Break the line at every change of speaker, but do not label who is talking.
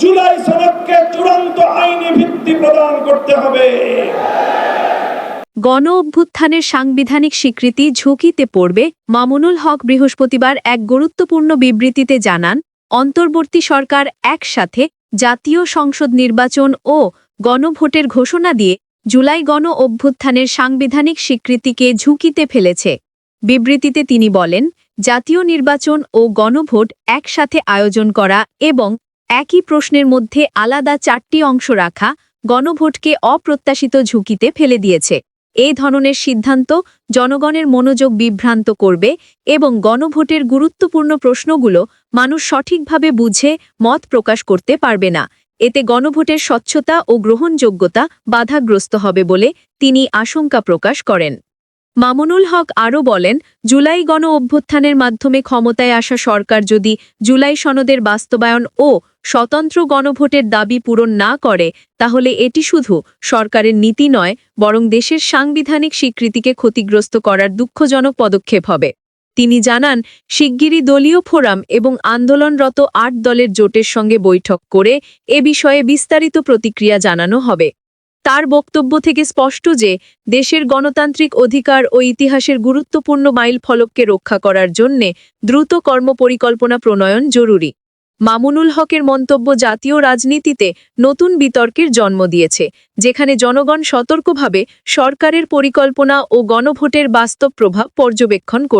জুলাই সনদকে চূড়ান্ত আইনি ভিত্তি প্রদান করতে হবে।
গণ অভ্যুত্থানের সাংবিধানিক স্বীকৃতি ঝুঁকিতে পড়বে। মামুনুল হক বৃহস্পতিবার এক গুরুত্বপূর্ণ বিবৃতিতে জানান, অন্তর্বর্তী সরকার একসাথে জাতীয় সংসদ নির্বাচন ও গণভোটের ঘোষণা দিয়ে জুলাই গণ অভ্যুত্থানের সাংবিধানিক স্বীকৃতিকে ঝুঁকিতে ফেলেছে। বিবৃতিতে তিনি বলেন, জাতীয় নির্বাচন ও গণভোট একসাথে আয়োজন করা এবং একই প্রশ্নের মধ্যে আলাদা 4টি অংশ রাখা গণভোটকে অপ্রত্যাশিত ঝুঁকিতে ফেলে দিয়েছে। এই ধরনের সিদ্ধান্ত জনগণের মনোযোগ বিভ্রান্ত করবে এবং গণভোটের গুরুত্বপূর্ণ প্রশ্নগুলো মানুষ সঠিকভাবে বুঝে মত প্রকাশ করতে পারবে না। এতে গণভোটের স্বচ্ছতা ও গ্রহণযোগ্যতা বাধাগ্রস্ত হবে বলে তিনি আশঙ্কা প্রকাশ করেন। মামুনুল হক আরও বলেন, জুলাই গণ অভ্যুত্থানের মাধ্যমে ক্ষমতায় আসা সরকার যদি জুলাই সনদের বাস্তবায়ন ও স্বতন্ত্র গণভোটের দাবি পূরণ না করে, তাহলে এটি শুধু সরকারের নীতি নয়, বরং দেশের সাংবিধানিক স্বীকৃতিকে ক্ষতিগ্রস্ত করার দুঃখজনক পদক্ষেপ হবে। তিনি জানান, শিগগিরই দলীয় ফোরাম এবং আন্দোলনরত 8 দলের জোটের সঙ্গে বৈঠক করে এ বিষয়ে বিস্তারিত প্রতিক্রিয়া জানানো হবে। তার বক্তব্য থেকে স্পষ্ট যে দেশের গণতান্ত্রিক অধিকার ও ইতিহাসের গুরুত্বপূর্ণ মাইলফলককে রক্ষা করার জন্যে দ্রুত কর্মপরিকল্পনা প্রণয়ন জরুরি। মামুনুল হকের মন্তব্য জাতীয় রাজনীতিতে নতুন বিতর্কের জন্ম দিয়েছে, যেখানে জনগণ সতর্কভাবে সরকারের পরিকল্পনা ও গণভোটের বাস্তব প্রভাব পর্যবেক্ষণ করছে।